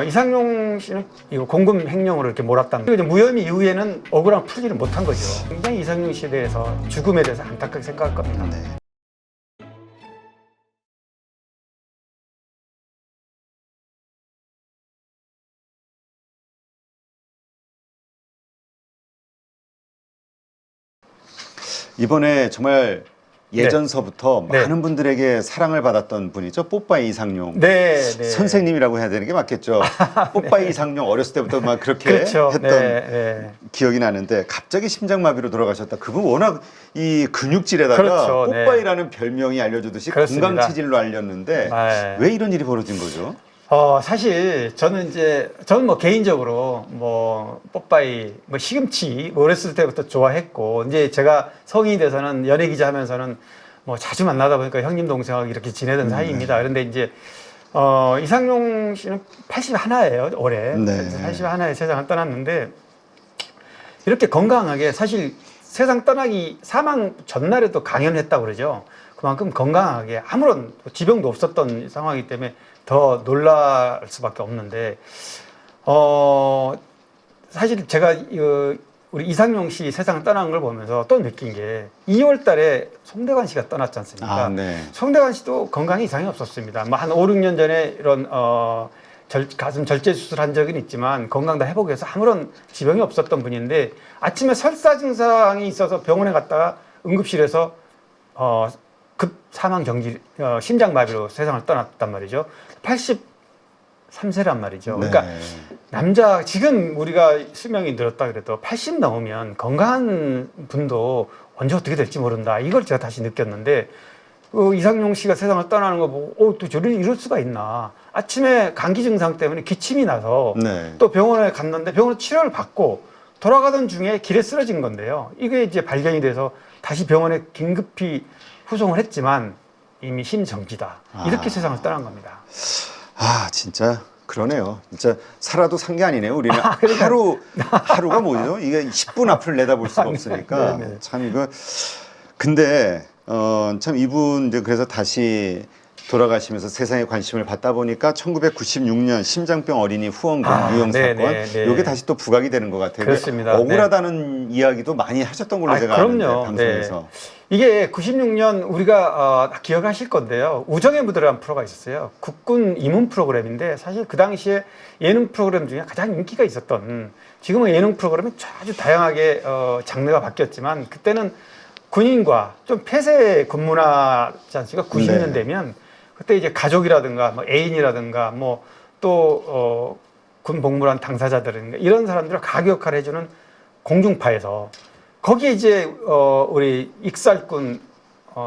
이상용 씨는 이거 공금 횡령으로 이렇게 몰았다. 그리고 이제 무혐의 이후에는 억울함 풀지를 못한 거죠. 굉장히 이상용 씨에 대해서 죽음에 대해서 안타깝게 생각할 겁니다. 네. 이번에 정말 예전서부터 네. 많은 분들에게 사랑을 받았던 분이죠. 뽀빠이 이상용. 네, 네. 선생님이라고 해야 되는 게 맞겠죠. 뽀빠이 이상용 어렸을 때부터 막 그렇게 그렇죠. 했던 네, 네. 기억이 나는데 갑자기 심장마비로 돌아가셨다. 그분 워낙 이 근육질에다가 그렇죠. 뽀빠이라는 별명이 알려주듯이 그렇습니다. 건강체질로 알렸는데 네. 왜 이런 일이 벌어진 거죠? 사실 저는 뭐 개인적으로 뭐 뽀빠이, 뭐 시금치 뭐 어렸을 때부터 좋아했고, 이제 제가 성인이 돼서는 연예 기자 하면서는 뭐 자주 만나다 보니까 형님 동생하고 이렇게 지내던 사이입니다. 그런데 이제 이상용 씨는 81예요 올해. 네. 81에 세상을 떠났는데 이렇게 건강하게, 사실 세상 떠나기 사망 전날에도 강연했다고 그러죠. 그만큼 건강하게 아무런 지병도 없었던 상황이기 때문에 더 놀랄 수밖에 없는데, 사실 제가 우리 이상용 씨 세상 떠난 걸 보면서 또 느낀 게 2월 달에 송대관 씨가 떠났지 않습니까? 네. 송대관 씨도 건강에 이상이 없었습니다. 뭐 한 5, 6년 전에 이런 가슴 절제 수술한 적은 있지만 건강 다 회복해서 아무런 지병이 없었던 분인데, 아침에 설사 증상이 있어서 병원에 갔다가 응급실에서 급 사망 경질, 심장마비로 세상을 떠났단 말이죠. 83세란 말이죠. 그러니까 네. 남자, 지금 우리가 수명이 늘었다 그래도 80 넘으면 건강한 분도 언제 어떻게 될지 모른다. 이걸 제가 다시 느꼈는데, 이상용 씨가 세상을 떠나는 거 보고 또 이럴 수가 있나. 아침에 감기 증상 때문에 기침이 나서 네. 또 병원에 갔는데 병원에 치료를 받고 돌아가던 중에 길에 쓰러진 건데요. 이게 이제 발견이 돼서 다시 병원에 긴급히 후송을 했지만 이미 심정지다. 이렇게 세상을 떠난 겁니다. 진짜 그러네요. 진짜 살아도 산 게 아니네요. 우리는 그러니까. 하루가 뭐죠? 이게 10분 앞을 내다볼 수가 없으니까. 네, 네. 참 이거. 근데 참 이분 이제 그래서 다시 돌아가시면서 세상에 관심을 받다 보니까 1996년 심장병 어린이 후원금 유용 네, 사건, 네, 네. 이게 다시 또 부각이 되는 것 같아요. 그렇습니다. 억울하다는 이야기도 많이 하셨던 걸로 제가 아는데, 그럼요. 방송에서. 네. 이게 96년 우리가 기억하실 건데요. 우정의 무대라는 프로가 있었어요. 국군 입문 프로그램인데, 사실 그 당시에 예능 프로그램 중에 가장 인기가 있었던, 지금은 예능 프로그램이 아주 다양하게 장르가 바뀌었지만, 그때는 군인과 좀 폐쇄 근무나지 않습니까? 90년 되면 그때 이제 가족이라든가 뭐 애인이라든가 뭐 또 군 복무한 당사자들인가 이런 사람들을 가교 역할을 해주는 공중파에서, 거기에 이제 우리 익살꾼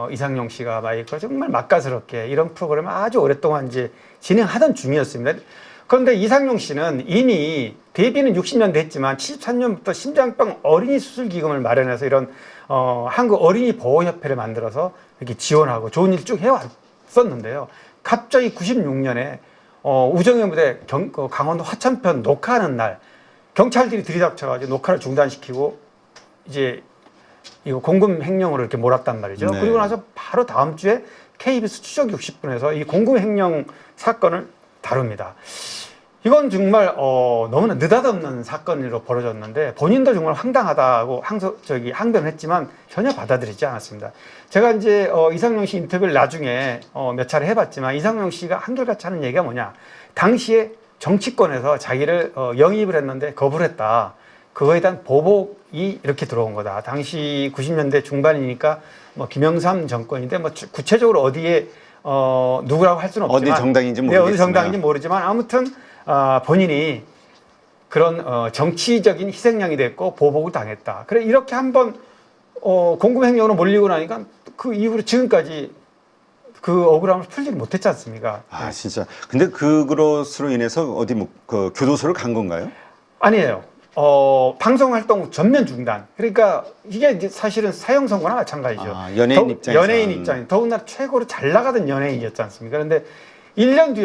이상용 씨가 정말 맛깔스럽게 이런 프로그램을 아주 오랫동안 이제 진행하던 중이었습니다. 그런데 이상용 씨는 이미 데뷔는 60년대 했지만 73년부터 심장병 어린이 수술 기금을 마련해서 이런 한국 어린이 보호협회를 만들어서 이렇게 지원하고 좋은 일 쭉 해왔었는데요. 갑자기 96년에 우정의 무대 강원도 화천편 녹화하는 날 경찰들이 들이닥쳐가지고 녹화를 중단시키고 이제 이거 공금 횡령으로 이렇게 몰았단 말이죠. 네. 그리고 나서 바로 다음 주에 KBS 추적 60분에서 이 공금 횡령 사건을 다룹니다. 이건 정말 너무나 느닷없는 사건으로 벌어졌는데, 본인도 정말 황당하다고 항변을 했지만 전혀 받아들이지 않았습니다. 제가 이제 이상용 씨 인터뷰를 나중에 몇 차례 해봤지만, 이상용 씨가 한결같이 하는 얘기가 뭐냐, 당시에 정치권에서 자기를 영입을 했는데 거부를 했다. 그거에 대한 보복이 이렇게 들어온 거다. 당시 90년대 중반이니까 뭐 김영삼 정권인데, 뭐 구체적으로 어디에 누구라고 할 수는 없지만, 어디 정당인지 네, 모르겠지만, 어디 정당인지 모르지만 아무튼 본인이 그런 정치적인 희생양이 됐고 보복을 당했다. 그래, 이렇게 한번 공금횡령으로 몰리고 나니까 그 이후로 지금까지 그 억울함을 풀지 못했지 않습니까? 진짜. 근데 그것으로 인해서 어디 그 교도소를 간 건가요? 아니에요. 방송 활동 전면 중단. 그러니까 이게 이제 사실은 사형 선고나 마찬가지죠. 연예인 입장에서 더군다나 최고로 잘 나가던 연예인이었지 않습니까? 그런데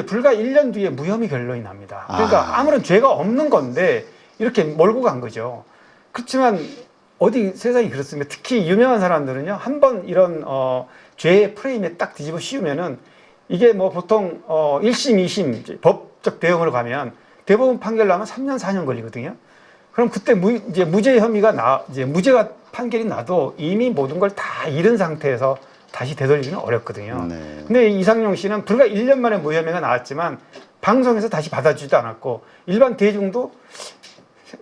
불과 1년 뒤에 무혐의 결론이 납니다. 그러니까 아무런 죄가 없는 건데 이렇게 몰고 간 거죠. 그렇지만 어디 세상이 그렇습니까? 특히 유명한 사람들은요, 한번 이런 죄의 프레임에 딱 뒤집어 씌우면은 이게 뭐 보통 1심, 2심 이제 법적 대응으로 가면 대법원 판결 나면 3년, 4년 걸리거든요. 그럼 그때 이제 무죄 혐의가 이제 무죄가 판결이 나도 이미 모든 걸 다 잃은 상태에서 다시 되돌리기는 어렵거든요. 네. 근데 이상용 씨는 불과 1년 만에 무혐의가 나왔지만 방송에서 다시 받아주지도 않았고 일반 대중도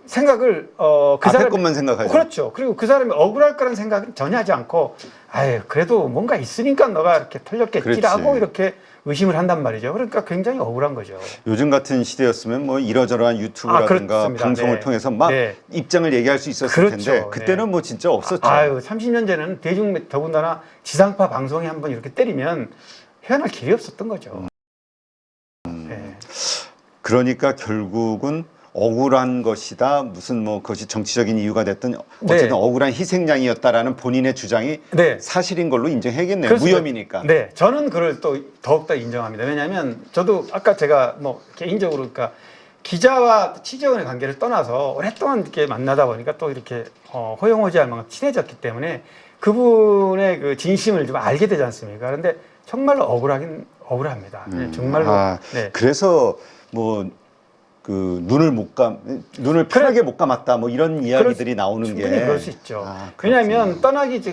생각을 그 앞에 사람 것만 생각하죠. 그렇죠. 그리고 그 사람이 억울할 거라는 생각은 전혀 하지 않고 아유 그래도 뭔가 있으니까 너가 이렇게 털렸겠지라고 그렇지. 이렇게 의심을 한단 말이죠. 그러니까 굉장히 억울한 거죠. 요즘 같은 시대였으면 뭐 이러저러한 유튜브라든가 그렇습니다. 방송을 네. 통해서 막 네. 입장을 얘기할 수 있었을 그렇죠. 텐데 그때는 네. 뭐 진짜 없었죠. 아유 30년 전에는 대중 더군다나 지상파 방송에 한번 이렇게 때리면 헤어날 길이 없었던 거죠. 네. 그러니까 결국은 억울한 것이다. 무슨 뭐 그것이 정치적인 이유가 됐든 어쨌든 네. 억울한 희생양이었다라는 본인의 주장이 네. 사실인 걸로 인정해야겠네요. 그렇습니다. 무혐의니까. 네, 저는 그걸 또 더욱더 인정합니다. 왜냐하면 저도 아까 제가 뭐 개인적으로 그러니까 기자와 취재원의 관계를 떠나서 오랫동안 이렇게 만나다 보니까 또 이렇게 호용호재할 만큼 친해졌기 때문에 그분의 그 진심을 좀 알게 되지 않습니까? 그런데 정말로 억울합니다. 네, 정말로. 네. 그래서 뭐 그 눈을 편하게 못 감았다 뭐 이런 이야기들이 나오는 게 충분히 그럴 수 있죠. 왜냐하면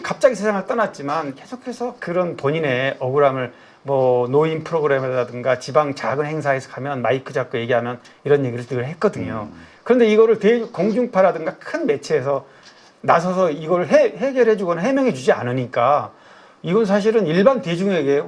갑자기 세상을 떠났지만 계속해서 그런 본인의 억울함을 뭐 노인 프로그램이라든가 지방 작은 행사에서 가면 마이크 잡고 얘기하면 이런 얘기를 늘 했거든요. 그런데 이거를 공중파라든가 큰 매체에서 나서서 이걸 해결해주거나 해명해주지 않으니까 이건 사실은 일반 대중에게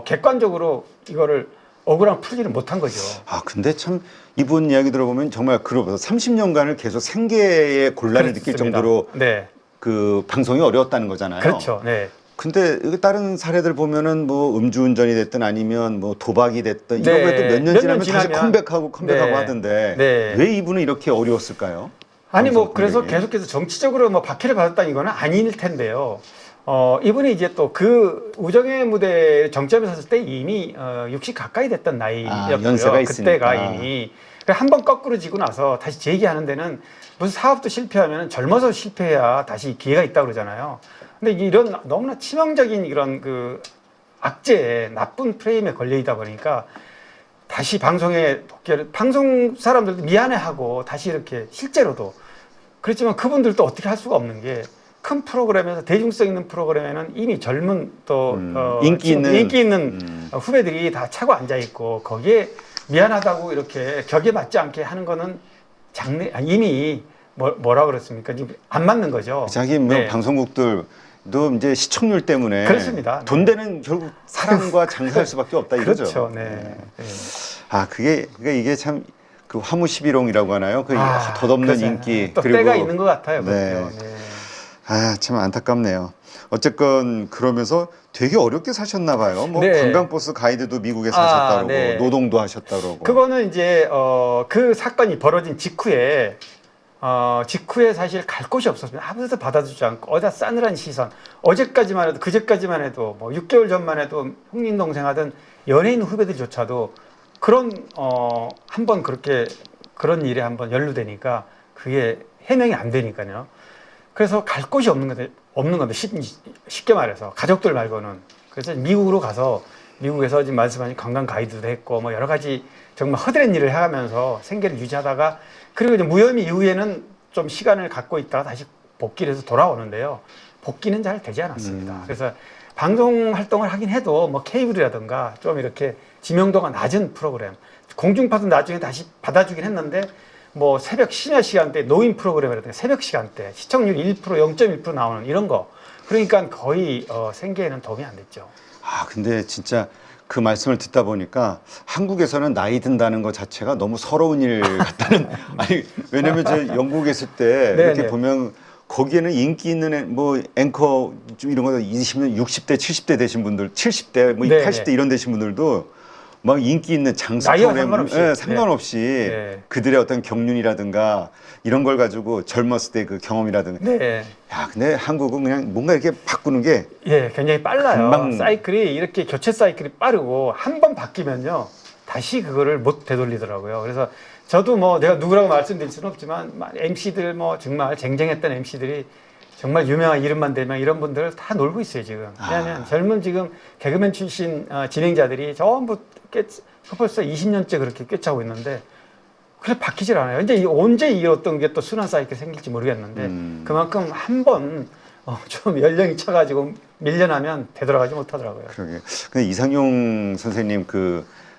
객관적으로 이거를 억울함 풀지를 못한 거죠. 근데 참 이분 이야기 들어보면 정말 그러고서 30년간을 계속 생계의 곤란을 느낄 그렇습니다. 정도로 네. 그 방송이 어려웠다는 거잖아요. 그렇죠. 네. 근데 다른 사례들 보면은 뭐 음주운전이 됐든 아니면 뭐 도박이 됐든 이런 네. 거에 또 몇 년 지나면 다시 지나면 컴백하고 네. 하던데 네. 왜 이분은 이렇게 어려웠을까요? 아니 뭐 방송 그래서 컴백이? 계속해서 정치적으로 뭐 박해를 받았다는 건 아닐 텐데요. 이분이 이제 또 그 우정의 무대 정점에 섰을 때 이미 60 가까이 됐던 나이였고요. 연세가 있으니까. 그때가 이미 한 번 거꾸로 지고 나서 다시 재기하는 데는 무슨 사업도 실패하면 젊어서 실패해야 다시 기회가 있다고 그러잖아요. 근데 이런 너무나 치명적인 이런 그 악재에 나쁜 프레임에 걸려 있다 보니까 다시 방송에 복귀를 방송 사람들도 미안해하고 다시 이렇게 실제로도 그렇지만 그분들도 어떻게 할 수가 없는 게 큰 프로그램에서 대중성 있는 프로그램에는 이미 젊은 또 인기 있는 후배들이 다 차고 앉아 있고 거기에 미안하다고 이렇게 격에 맞지 않게 하는 거는 이미 뭐라 그랬습니까? 지금 안 맞는 거죠. 자기 뭐 네. 방송국들도 이제 시청률 때문에 그렇습니다. 돈 되는 결국 사람과 장사할 수밖에 없다 이거죠. 그렇죠. 네. 네. 그러니까 이게 참 그 화무시비롱이라고 하나요? 그 덧없는 그렇죠. 인기 또 때가 있는 것 같아요. 네. 그렇죠. 네. 참 안타깝네요. 어쨌건 그러면서 되게 어렵게 사셨나 봐요. 뭐 네. 관광버스 가이드도 미국에 사셨다 그러고 네. 노동도 하셨다 그러고. 그거는 이제 그 사건이 벌어진 직후에 사실 갈 곳이 없었습니다. 아무데도 받아주지 않고 어디다 싸늘한 시선. 어제까지만 해도 그제까지만 해도 뭐 6개월 전만 해도 형님 동생 하던 연예인 후배들조차도 그런 한번 그런 일에 한번 연루되니까 그게 해명이 안 되니까요. 그래서 갈 곳이 없는 건데 쉽게 말해서 가족들 말고는. 그래서 미국으로 가서 미국에서 지금 말씀하신 관광 가이드도 했고 뭐 여러 가지 정말 허드렛 일을 해가면서 생계를 유지하다가 그리고 이제 무혐의 이후에는 좀 시간을 갖고 있다가 다시 복귀를 해서 돌아오는데요. 복귀는 잘 되지 않았습니다. 그래서 방송 활동을 하긴 해도 뭐 케이블이라든가 좀 이렇게 지명도가 낮은 프로그램 공중파도 나중에 다시 받아주긴 했는데 뭐 새벽 심야 시간대 노인 프로그램이라든가 새벽 시간대 시청률 1% 0.1% 나오는 이런 거 그러니까 거의 생계에는 도움이 안 됐죠. 근데 진짜 그 말씀을 듣다 보니까 한국에서는 나이 든다는 것 자체가 너무 서러운 일 같다는 왜냐면 저 영국에 있을 때 이렇게 보면 거기에는 인기 있는 뭐 앵커 좀 이런 거 20년 60대 70대 되신 분들 70대 뭐 80대 이런 되신 분들도 막 인기 있는 장수 프로그램 상관없이 그들의 어떤 경륜이라든가 이런 걸 가지고 젊었을 때 그 경험이라든가 근데 한국은 그냥 뭔가 이렇게 바꾸는 게 굉장히 빨라요. 사이클이 이렇게 교체 사이클이 빠르고 한 번 바뀌면요 다시 그거를 못 되돌리더라고요. 그래서 저도 뭐 내가 누구라고 말씀드릴 수는 없지만 MC들 뭐 정말 쟁쟁했던 MC들이 정말 유명한 이름만 대면 이런 분들 다 놀고 있어요 지금. 왜냐하면 젊은 지금 개그맨 출신 진행자들이 전부 벌써 20년째 그렇게 꿰차고 있는데 그래 바뀌질 않아요. 이제 언제 이 어떤 게 또 순환 사이클이 생길지 모르겠는데 그만큼 한번 좀 연령이 차가지고 밀려나면 되돌아가지 못하더라고요. 그러게. 근데 이상용 선생님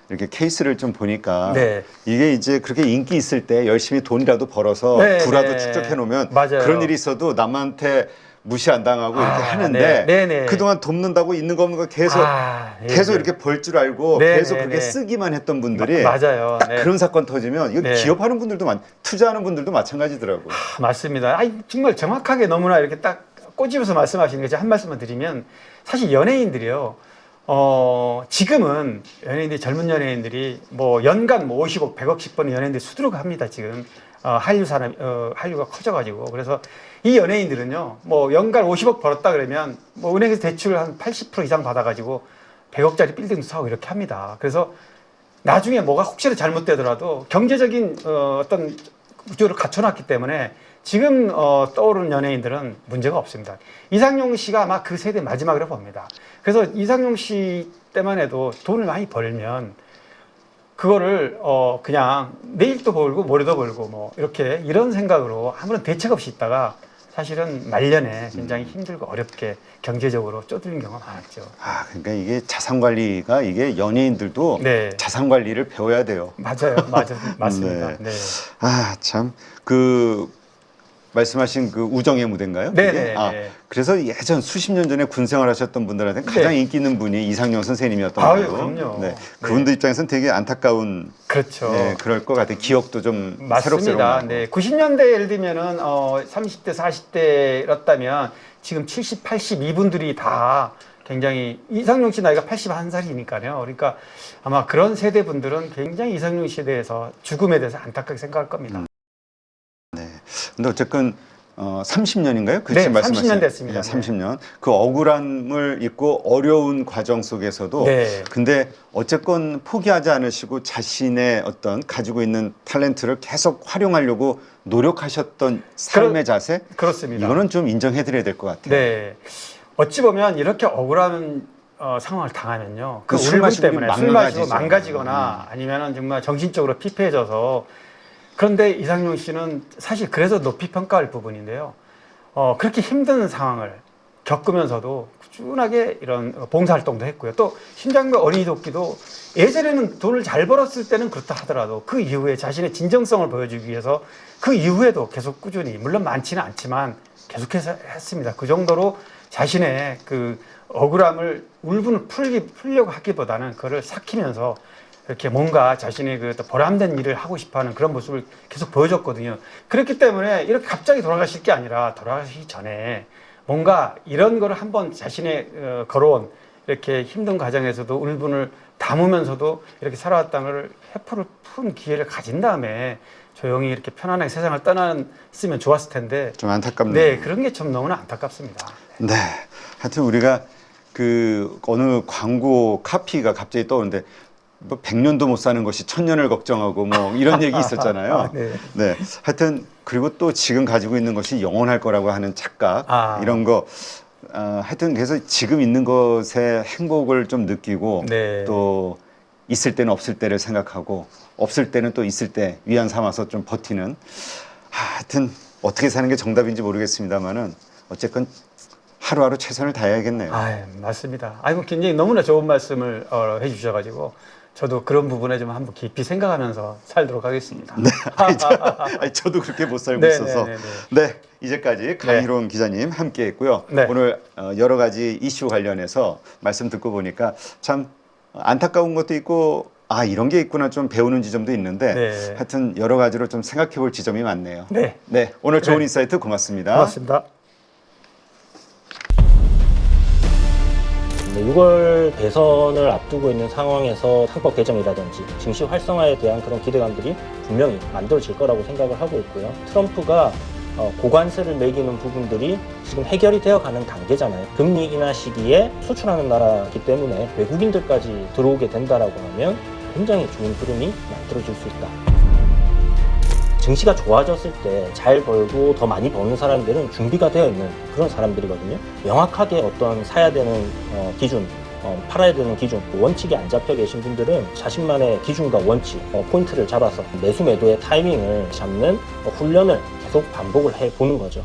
이렇게 케이스를 좀 보니까 네. 이게 이제 그렇게 인기 있을 때 열심히 돈이라도 벌어서 네, 부라도 네. 축적해 놓으면 맞아요. 그런 일이 있어도 남한테 무시 안 당하고 이렇게 하는데 네, 네. 그동안 돕는다고 있는 거 없는 거 계속 네. 이렇게 벌 줄 알고 네, 계속 네, 그렇게 네. 쓰기만 했던 분들이 맞아요. 딱 네. 그런 사건 터지면 이거 네. 기업하는 분들도 투자하는 분들도 마찬가지더라고요. 맞습니다. 정말 정확하게 너무나 이렇게 딱 꼬집어서 말씀하시는 게 한 말씀만 드리면 사실 연예인들이요. 지금은 젊은 연예인들이 뭐 연간 뭐 50억, 100억씩 버는 연예인들이 수두룩합니다. 지금 한류가 커져가지고 그래서 이 연예인들은요, 뭐 연간 50억 벌었다 그러면 뭐 은행에서 대출 한 80% 이상 받아가지고 100억짜리 빌딩도 사고 이렇게 합니다. 그래서 나중에 뭐가 혹시라도 잘못되더라도 경제적인 어떤 구조를 갖춰놨기 때문에 지금 떠오르는 연예인들은 문제가 없습니다. 이상용 씨가 아마 그 세대 마지막이라고 봅니다. 그래서 이상용 씨 때만 해도 돈을 많이 벌면 그거를 그냥 내일도 벌고 모레도 벌고 뭐 이런 생각으로 아무런 대책 없이 있다가 사실은 말년에 굉장히 힘들고 어렵게 경제적으로 쪼들린 경우가 많았죠. 그러니까 이게 자산 관리가 이게 연예인들도 네. 자산 관리를 배워야 돼요. 맞아요. 맞습니다. 네. 네. 참 말씀하신 우정의 무대인가요? 네네. 그래서 예전 수십 년 전에 군 생활하셨던 분들한테 가장 인기 있는 분이 이상용 선생님이었던 거예요. 그럼요. 네. 그분들 입장에서는 되게 안타까운 그렇죠. 네, 그럴 것 같아요. 기억도 좀 맞습니다. 새록새록 네. 90년대 예를 들면은 30대, 40대였다면 지금 70, 80 이분들이 다 굉장히 이상용 씨 나이가 81살이니까요. 그러니까 아마 그런 세대 분들은 굉장히 이상용 씨에 대해서 죽음에 대해서 안타깝게 생각할 겁니다. 네. 근데 어쨌든 30년인가요? 네, 30년 됐습니다. 30년. 그 억울함을 잊고 어려운 과정 속에서도 네. 근데 어쨌건 포기하지 않으시고 자신의 어떤 가지고 있는 탤런트를 계속 활용하려고 노력하셨던 삶의 자세? 그렇습니다. 이거는 좀 인정해 드려야 될 것 같아요. 네. 어찌 보면 이렇게 억울한 상황을 당하면요. 그 술 울분 마시고 때문에 술 마시고 망가지거나 아니면은 정말 정신적으로 피폐해져서 그런데 이상용 씨는 사실 그래서 높이 평가할 부분인데요. 그렇게 힘든 상황을 겪으면서도 꾸준하게 이런 봉사활동도 했고요. 또 심장병 어린이 돕기도 예전에는 돈을 잘 벌었을 때는 그렇다 하더라도 그 이후에 자신의 진정성을 보여주기 위해서 그 이후에도 계속 꾸준히 물론 많지는 않지만 계속해서 했습니다. 그 정도로 자신의 그 억울함을 울분을 풀려고 하기보다는 그걸 삭히면서 이렇게 뭔가 자신의 그 보람된 일을 하고 싶어하는 그런 모습을 계속 보여줬거든요. 그렇기 때문에 이렇게 갑자기 돌아가실 게 아니라 돌아가시기 전에 뭔가 이런 거를 한번 자신의 걸어온 이렇게 힘든 과정에서도 울분을 담으면서도 이렇게 살아왔다는 걸 회포를 푼 기회를 가진 다음에 조용히 이렇게 편안하게 세상을 떠났으면 좋았을 텐데 좀 안타깝네요. 네, 그런 게 좀 너무나 안타깝습니다. 네. 하여튼 우리가 어느 광고 카피가 갑자기 떠오르는데 뭐 100년도 못 사는 것이 1000년을 걱정하고 뭐 이런 얘기 있었잖아요. 네. 네. 하여튼 그리고 또 지금 가지고 있는 것이 영원할 거라고 하는 착각 이런 거 하여튼 그래서 지금 있는 것에 행복을 좀 느끼고 네. 또 있을 때는 없을 때를 생각하고 없을 때는 또 있을 때 위안 삼아서 좀 버티는 하여튼 어떻게 사는 게 정답인지 모르겠습니다만은 어쨌건 하루하루 최선을 다해야겠네요. 맞습니다. 굉장히 너무나 좋은 말씀을 해주셔가지고 저도 그런 부분에 좀 한번 깊이 생각하면서 살도록 하겠습니다. 네, 저도 그렇게 못 살고 있어서. 네, 이제까지 강희론 기자님 함께했고요. 네. 오늘 여러 가지 이슈 관련해서 말씀 듣고 보니까 참 안타까운 것도 있고 이런 게 있구나 좀 배우는 지점도 있는데 하여튼 여러 가지로 좀 생각해볼 지점이 많네요. 네, 오늘 좋은 인사이트 고맙습니다. 고맙습니다. 6월 대선을 앞두고 있는 상황에서 상법 개정이라든지 증시 활성화에 대한 그런 기대감들이 분명히 만들어질 거라고 생각을 하고 있고요. 트럼프가 고관세를 매기는 부분들이 지금 해결이 되어가는 단계잖아요. 금리 인하 시기에 수출하는 나라이기 때문에 외국인들까지 들어오게 된다라고 하면 굉장히 좋은 흐름이 만들어질 수 있다. 증시가 좋아졌을 때 잘 벌고 더 많이 버는 사람들은 준비가 되어 있는 그런 사람들이거든요. 명확하게 어떤 사야 되는 기준, 팔아야 되는 기준, 원칙이 안 잡혀 계신 분들은 자신만의 기준과 원칙, 포인트를 잡아서 매수 매도의 타이밍을 잡는 훈련을 계속 반복을 해보는 거죠.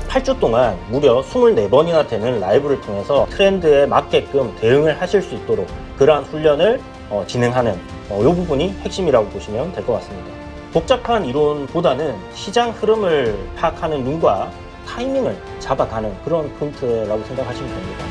8주 동안 무려 24번이나 되는 라이브를 통해서 트렌드에 맞게끔 대응을 하실 수 있도록 그러한 훈련을 진행하는 이 부분이 핵심이라고 보시면 될 것 같습니다. 복잡한 이론보다는 시장 흐름을 파악하는 눈과 타이밍을 잡아가는 그런 포인트라고 생각하시면 됩니다.